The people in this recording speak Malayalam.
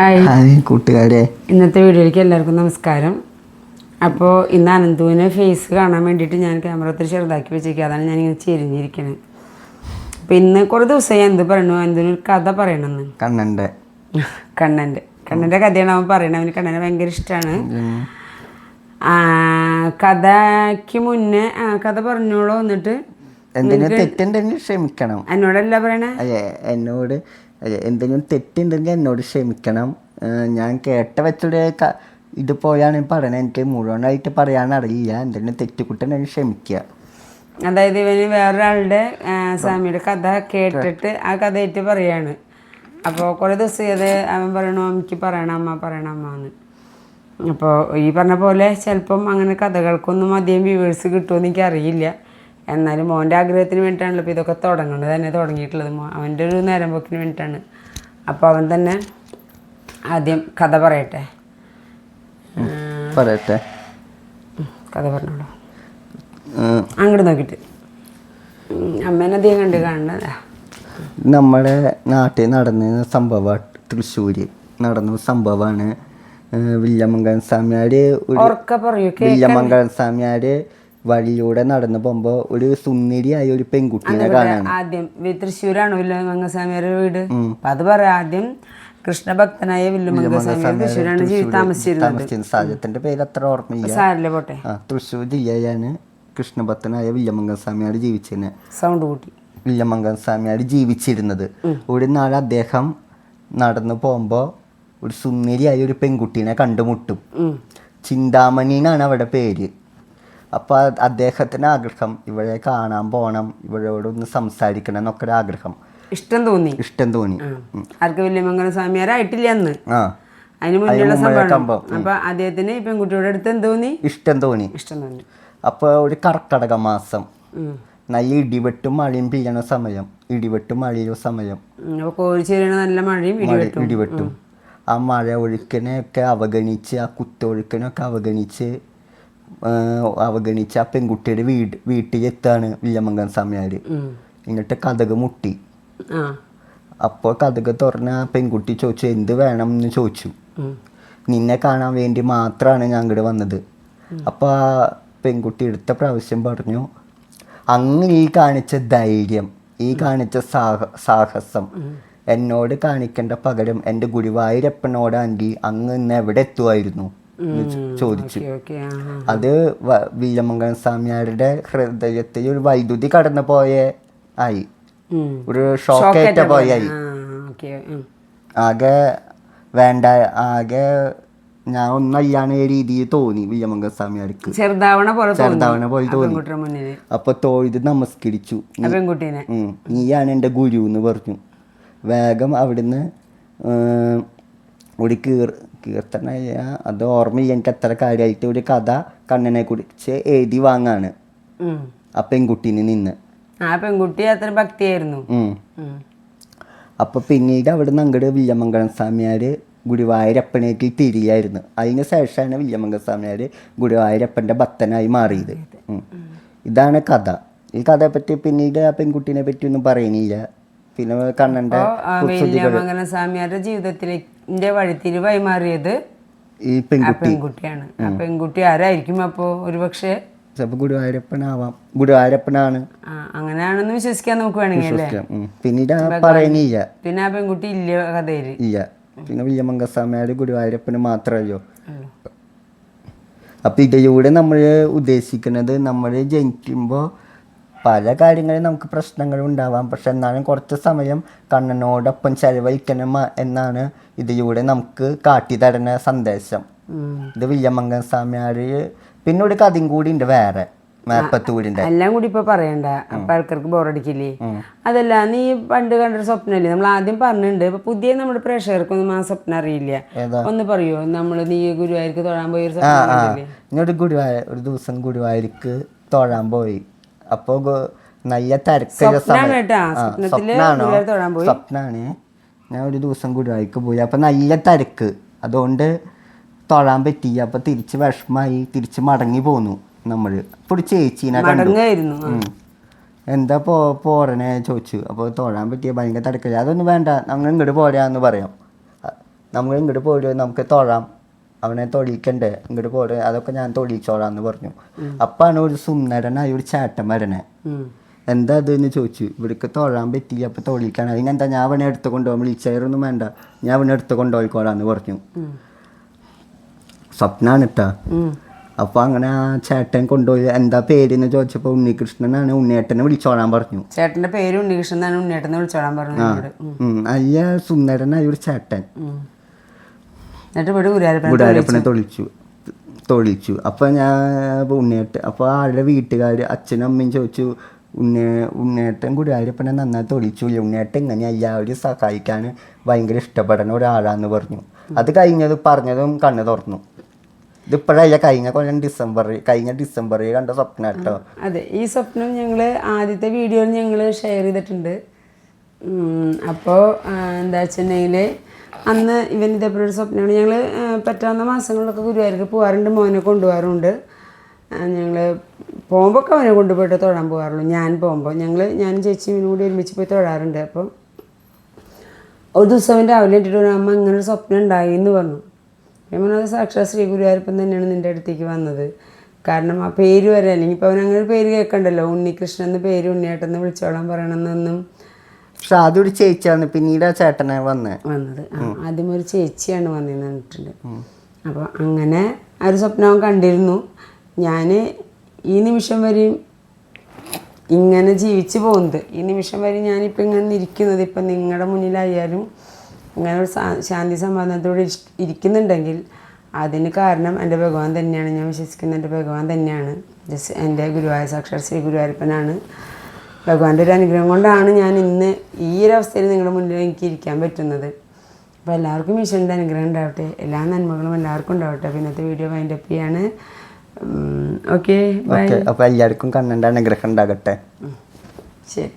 ഹായ് കൂട്ടുകാരെ, ഇന്നത്തെ വീഡിയോയിലേക്ക് എല്ലാവർക്കും നമസ്കാരം. അപ്പോൾ ഇന്ന് അനന്തുവിനെ ഫേസ് കാണാൻ വേണ്ടിയിട്ട് ഞാൻ ക്യാമറ ഒത്തിരി ചെറുതാക്കി വെച്ചേക്കുക. അതാണ് ഞാനിങ്ങനെ ചെരിഞ്ഞിരിക്കണത്. അപ്പോൾ ഇന്ന് കുറേ ദിവസമായി എന്ത് പറയണു, അനന്തുവിനൊരു കഥ പറയണമെന്ന്. കണ്ണൻ്റെ കഥയാണ് അവൻ പറയണത്. അവന് കണ്ണനെ ഭയങ്കര ഇഷ്ടമാണ്. കഥയ്ക്ക് മുന്നേ കഥ പറഞ്ഞോളൂ. എന്നിട്ട് തെറ്റുണ്ടെങ്കിൽ ക്ഷമിക്കണം. എന്നോടല്ല പറയണേ, എന്നോട് എന്തെങ്കിലും തെറ്റുണ്ടെങ്കിൽ എന്നോട് ക്ഷമിക്കണം. ഞാൻ കേട്ട വെച്ചൊരു ഇത് പോയാണ് പറയണത്. എനിക്ക് മുഴുവനായിട്ട് പറയാനറിയില്ല. എന്തെങ്കിലും തെറ്റുകുട്ടുണ്ടെങ്കിൽ ക്ഷമിക്കുക. അതായത് ഇവന് വേറൊരാളുടെ സ്വാമിയുടെ കഥ കേട്ടിട്ട് ആ കഥയായിട്ട് പറയാണ്. അപ്പോൾ കുറേ ദിവസം അത് അവൻ പറയണു, എനിക്ക് പറയണം അമ്മ എന്ന്. അപ്പോൾ ഈ പറഞ്ഞ പോലെ ചിലപ്പം അങ്ങനെ കഥകൾക്കൊന്നും അധികം വ്യൂവേഴ്സ് കിട്ടുമെന്ന് എനിക്കറിയില്ല. എന്നാലും മോൻ്റെ ആഗ്രഹത്തിന് വേണ്ടിയിട്ടാണല്ലോ ഇപ്പോൾ ഇതൊക്കെ തുടങ്ങിയിട്ടുള്ളത്. അവൻ്റെ ഒരു നേരം പോക്കിന് വേണ്ടിയിട്ടാണ്. അപ്പോൾ അവൻ തന്നെ ആദ്യം കഥ പറയട്ടെ. കഥ പറഞ്ഞോളൂ. അങ്ങോട്ട് നോക്കിയിട്ട് അമ്മേനെ അധികം കാണുന്നതാ. നമ്മുടെ നാട്ടിൽ നടന്ന സംഭവം, തൃശ്ശൂർ നടന്ന സംഭവമാണ്. വില്യമംഗലം സ്വാമിയാർ വഴിയിലൂടെ നടന്നു പോകുമ്പോൾ ഒരു സുന്ദരിയായ ഒരു പെൺകുട്ടിയെ കാണാൻ. ആദ്യം തൃശ്ശൂരാണ് വില്യമംഗലം സ്വാമിയുടെ വീട്. അത് പറയാം. ആദ്യം കൃഷ്ണഭക്തനായ വില്യമംഗലം സ്വാമി തൃശ്ശൂരാണ് താമസിച്ചിരുന്നത്. സാഹചര്യത്തിന്റെ പേര് അത്ര ഓർമ്മയില്ല. പോട്ടെ. തൃശ്ശൂർ ജില്ലയാണ് കൃഷ്ണഭക്തനായ വില്യമംഗലം സ്വാമിയാർ ജീവിച്ചിരുന്നത്. സൗണ്ട് കൂട്ടി. വില്യമംഗലം സ്വാമിയാർ ജീവിച്ചിരുന്നത്. ഒരു നാൾ അദ്ദേഹം നടന്നു പോകുമ്പോൾ ഒരു സുന്ദരിയായ ഒരു പെൺകുട്ടീനെ കണ്ടുമുട്ടും. ചിന്താമണി എന്നാണ് അവിടെ പേര്. അപ്പോൾ അദ്ദേഹത്തിന് ആഗ്രഹം ഇവരെ കാണാൻ പോകണം, ഇവരോടൊന്ന് സംസാരിക്കണം എന്നൊക്കെ ഒരു ആഗ്രഹം, ഇഷ്ടം തോന്നി. ആർക്ക്? വില്യമംഗലം സ്വാമിയാരായിട്ടില്ല അന്ന്. അതിന് മുന്നിലുള്ള സംഭവം. അപ്പൊ അദ്ദേഹത്തിന് ഈ പെൺകുട്ടിയുടെ അടുത്ത് എന്തോന്നി? ഇഷ്ടം തോന്നി. അപ്പോൾ ഒരു കർക്കടക മാസം, നല്ല ഇടിവെട്ടും മഴയും പെയ്യണ സമയം, നല്ല മഴയും ഇടിവെട്ടും. ആ മഴ ഒഴുക്കിനെയൊക്കെ അവഗണിച്ച്, ആ കുത്തൊഴുക്കിനൊക്കെ അവഗണിച്ച് ആ പെൺകുട്ടിയുടെ വീട്ടിലെത്താണ് വില്യമംഗലം സ്വാമിയാർ. എന്നിട്ട് കതക് മുട്ടി. അപ്പോൾ കതക് തുറന്ന് ആ പെൺകുട്ടി ചോദിച്ചു, എന്ത് വേണം എന്ന് ചോദിച്ചു. നിന്നെ കാണാൻ വേണ്ടി മാത്രമാണ് ഞാൻ ഇങ്ങോട്ട് വന്നത്. അപ്പോൾ ആ പെൺകുട്ടി എടുത്ത പ്രാവശ്യം പറഞ്ഞു, അങ്ങ് ഈ കാണിച്ച ധൈര്യം, ഈ കാണിച്ച സാഹസം എന്നോട് കാണിക്കേണ്ട പകരം എൻ്റെ ഗുരുവായൂരപ്പനോടാണെങ്കിൽ അങ്ങ് ഇന്ന് എവിടെ എത്തുമായിരുന്നു ചോദിച്ചു. അത് വില്യമംഗലം സ്വാമിയാരുടെ ഹൃദയത്തിൽ ഒരു വൈദ്യുതി കടന്നു പോയ ആയി, ഒരു ഷോക്കേറ്റ പോയായി. ആകെ ഞാൻ ഒന്നല്ലാണ് ഈ രീതിയിൽ തോന്നി വില്യമംഗലം സ്വാമിയാർക്ക്. ചെറുതാവണ പോലെ തോന്നി. അപ്പൊ തൊഴുത് നമസ്കരിച്ചു. നീയാണ് എൻ്റെ ഗുരു എന്ന് പറഞ്ഞു. വേഗം അവിടുന്ന് ഒരു കീർത്തനയ, അത് ഓർമ്മയില്ല എനിക്ക് അത്ര കാര്യമായിട്ട്, ഒരു കഥ കണ്ണനെ കുറിച്ച് എഴുതി വാങ്ങാണ് ആ പെൺകുട്ടീന് നിന്ന്. ആ പെൺകുട്ടി അത്ര ഭക്തിയായിരുന്നു. അപ്പൊ പിന്നീട് അവിടുന്ന് അങ്ങോട്ട് വില്യമംഗലം സ്വാമിയാർ ഗുരുവായൂരപ്പനേക്ക് തിരിയായിരുന്നു. അതിന് ശേഷമാണ് വില്യമംഗലം സ്വാമിയാർ ഗുരുവായൂരപ്പൻ്റെ ഭക്തനായി മാറിയത്. ഇതാണ് കഥ. ഈ കഥയെ പറ്റി പിന്നീട് ആ പെൺകുട്ടീനെ പറ്റി ഒന്നും പറയുന്നില്ല. പിന്നെ കണ്ണൻ്റെ വില്യമംഗലം സ്വാമിയാരുടെ ജീവിതത്തിലെ വഴിത്തിരിവായി മാറിയത് ഈ പെൺകുട്ടിയാണ്. ആ പെൺകുട്ടി ആരായിരിക്കും? അപ്പോ ഒരുപക്ഷെ ഗുരുവായൂരപ്പനാണ്. അങ്ങനെയാണെന്ന് വിശ്വസിക്കാൻ നമുക്ക് വേണമെങ്കിൽ. പിന്നീട് പറയുന്നില്ല. പിന്നെ ആ പെൺകുട്ടി ഇല്ല കഥയില്. ഇല്ല. പിന്നെ വില്യമംഗലം സ്വാമിയാർ ഗുരുവായൂരപ്പന് മാത്രമല്ലോ. അപ്പൊ ഇതിലൂടെ നമ്മൾ ഉദ്ദേശിക്കുന്നത്, നമ്മൾ ജനിക്കുമ്പോൾ പല കാര്യങ്ങളും നമുക്ക് പ്രശ്നങ്ങൾ ഉണ്ടാവാം, പക്ഷെ എന്നാലും കുറച്ച് സമയം കണ്ണനോടൊപ്പം ചെലവഴിക്കണം എന്നാണ് ഇതിലൂടെ നമുക്ക് കാട്ടിത്തരുന്ന സന്ദേശം. ഇത് വില്യമംഗലം സ്വാമിയാർ. പിന്നെ ഒരു കഥയും കൂടി ഉണ്ട് വേറെ, മേപ്പത്തൂരിന്റെ. എല്ലാം കൂടി ഇപ്പൊ പറയണ്ട, അപ്പൊ ആൾക്കാർക്ക് ബോറടിക്കില്ലേ. അതല്ല, നീ പണ്ട് കണ്ടൊരു സ്വപ്നല്ലേ, നമ്മൾ ആദ്യം പറഞ്ഞിട്ടുണ്ട്. ഇപ്പൊ പുതിയ നമ്മുടെ പ്രേക്ഷകർക്കൊന്നും ആ സ്വപ്നം അറിയില്ല. ഒന്ന് പറയോ? നീ ഗുരുവായൂർക്ക് തൊഴാൻ പോയി ഒരു ദിവസം ഗുരുവായൂർക്ക് തൊഴാൻ പോയി. അപ്പോ നല്ല തിരക്കുള്ള സ്വപ്നാണ്. ഞാൻ ഒരു ദിവസം ഗുരുവായൂർക്ക് പോയി. അപ്പൊ നല്ല തിരക്ക്, അതുകൊണ്ട് തൊഴാൻ പറ്റില്ല. അപ്പൊ തിരിച്ച് വിഷമായി, തിരിച്ച് മടങ്ങി പോന്നു നമ്മള്. ഇപ്പോൾ ഒരു ചേച്ചീനെ കണ്ടു. എന്താ പോരണേ ചോദിച്ചു. അപ്പോൾ തൊഴാൻ പറ്റിയ ഭയങ്കര തിരക്കില്ല. അതൊന്നും വേണ്ട, ഞങ്ങൾ ഇങ്ങോട്ട് പോരാന്ന് പറയാം. നമ്മൾ ഇങ്ങോട്ട് പോരുക, നമുക്ക് തൊഴാം, അവനെ തൊഴിക്കണ്ടേ, ഇങ്ങോട്ട് പോരെ, അതൊക്കെ ഞാൻ തൊഴിച്ചോളാന്ന് പറഞ്ഞു. അപ്പാണ് ഒരു സുന്ദരനായ ഒരു ചേട്ടൻ വരണേ. എന്താ അതെന്ന് ചോദിച്ചു. ഇവിടേക്ക് തൊഴാൻ പറ്റില്ല, അപ്പം തൊഴിക്കാണ്. അതിനെന്താ, ഞാൻ അവനെ എടുത്ത് കൊണ്ടുപോകാൻ, വിളിച്ചൊന്നും വേണ്ട, ഞാൻ അവനെ എടുത്ത് കൊണ്ടുപോയിക്കോളാന്ന് പറഞ്ഞു. സ്വപ്നാണ് കേട്ടാ. അപ്പോൾ അങ്ങനെ ആ ചേട്ടൻ കൊണ്ടുപോയി. എന്താ പേരെന്ന് ചോദിച്ചപ്പോൾ ഉണ്ണികൃഷ്ണനാണ്, ഉണ്ണിയേട്ടനെ വിളിച്ചോളാൻ പറഞ്ഞു. ചേട്ടന്റെ പേര് ഉണ്ണികൃഷ്ണനാണ്, ഉണ്ണിയേട്ടനെ വിളിച്ചോളാൻ പറഞ്ഞു. അയ്യ സുന്ദരനായ ഒരു ചേട്ടൻ. എന്നിട്ട് ഗുരുവായൂരപ്പനെ തൊഴിച്ചു. അപ്പോൾ ഞാൻ ഉണ്ണിയേട്ടൻ, അപ്പോൾ ആളുടെ വീട്ടുകാർ അച്ഛനും അമ്മയും ചോദിച്ചു, ഉണ്ണിയേട്ടൻ ഗുരുവായൂരപ്പനെ നന്നായി തൊഴിച്ചില്ല, ഉണ്ണിയേട്ടൻ ഇങ്ങനെ എല്ലാവരും സഹായിക്കാൻ ഭയങ്കര ഇഷ്ടപ്പെടുന്ന ഒരാളാന്ന് പറഞ്ഞു. അത് പറഞ്ഞതും കണ്ണ് തുറന്നു. ഇതിപ്പോഴല്ല, കഴിഞ്ഞ ഡിസംബറിൽ കണ്ട സ്വപ്നം കേട്ടോ. അതെ, ഈ സ്വപ്നം ഞങ്ങൾ ആദ്യത്തെ വീഡിയോയിൽ ഞങ്ങൾ ഷെയർ ചെയ്തിട്ടുണ്ട്. അപ്പോൾ എന്താ വെച്ചിട്ടുണ്ടെങ്കിൽ അന്ന് ഇവൻ ഇതേപോലെ ഒരു സ്വപ്നമാണ്. ഞങ്ങൾ പറ്റാവുന്ന മാസങ്ങളിലൊക്കെ ഗുരുവായൂർക്ക് പോകാറുണ്ട്, മോനെ കൊണ്ടുപോകാറുണ്ട്. ഞങ്ങൾ പോകുമ്പോൾ ഒക്കെ അവനെ കൊണ്ടുപോയിട്ട് തൊഴാൻ പോകാറുള്ളൂ. ഞാൻ പോകുമ്പോൾ ഞാനും ചേച്ചിയും കൂടി ഒരുമിച്ച് പോയി തൊഴാറുണ്ട്. അപ്പോൾ ഒരു ദിവസം രാവിലെ ഇട്ടിട്ട് അമ്മ ഇങ്ങനെ ഒരു സ്വപ്നം ഉണ്ടായി എന്ന് പറഞ്ഞു. ഞാൻ പറഞ്ഞത് സാക്ഷാത് ശ്രീ ഗുരുവായൂരപ്പൻ തന്നെയാണ് നിൻ്റെ അടുത്തേക്ക് വന്നത്. കാരണം ആ പേര് വരെ, അല്ലെങ്കിൽ ഇപ്പോൾ അവൻ അങ്ങനെ ഒരു പേര് കേൾക്കണ്ടല്ലോ, ഉണ്ണികൃഷ്ണൻ എന്ന പേര് ഉണ്ണിയേട്ടെന്ന് വിളിച്ചോളാൻ പറയണമെന്നൊന്നും. പക്ഷെ അതൊരു ചേച്ചിയാണ്, പിന്നീട് ആ ചേട്ടനെ വന്നത്. ആദ്യം ഒരു ചേച്ചിയാണ് വന്നതെന്ന് പറഞ്ഞിട്ടുണ്ട്. അപ്പോൾ അങ്ങനെ ആ ഒരു സ്വപ്നം അവൻ കണ്ടിരുന്നു. ഞാൻ ഈ നിമിഷം വരെയും ഇങ്ങനെ ജീവിച്ചു പോകുന്നത്, ഈ നിമിഷം വരെ ഞാനിപ്പോൾ ഇങ്ങനെ ഇരിക്കുന്നത്, ഇപ്പം നിങ്ങളുടെ മുന്നിലായാലും ഇങ്ങനെ ഒരു ശാന്തി സമാധാനത്തോടെ ഇരിക്കുന്നുണ്ടെങ്കിൽ അതിന് കാരണം എൻ്റെ ഭഗവാൻ തന്നെയാണ്. ഞാൻ വിശ്വസിക്കുന്ന എൻ്റെ ഭഗവാൻ തന്നെയാണ്. എൻ്റെ ഗുരുവായ സാക്ഷാത് ശ്രീ ഗുരുവായൂരപ്പനാണ്. ഭഗവാന്റെ ഒരു അനുഗ്രഹം കൊണ്ടാണ് ഞാൻ ഇന്ന് ഈ ഒരു അവസ്ഥയിൽ നിങ്ങളുടെ മുന്നിൽ എനിക്ക് ഇരിക്കാൻ പറ്റുന്നത്. അപ്പോൾ എല്ലാവർക്കും ഈശ്വരൻ്റെ അനുഗ്രഹം ഉണ്ടാവട്ടെ, എല്ലാ നന്മകളും എല്ലാവർക്കും ഉണ്ടാവട്ടെ. അപ്പോൾ ഇന്നത്തെ വീഡിയോ വൈൻഡപ്പ് ചെയ്യാണ്. Okay, bye. അപ്പോൾ എല്ലാവർക്കും കണ്ണൻ്റെ അനുഗ്രഹം ഉണ്ടാകട്ടെ. ശരി.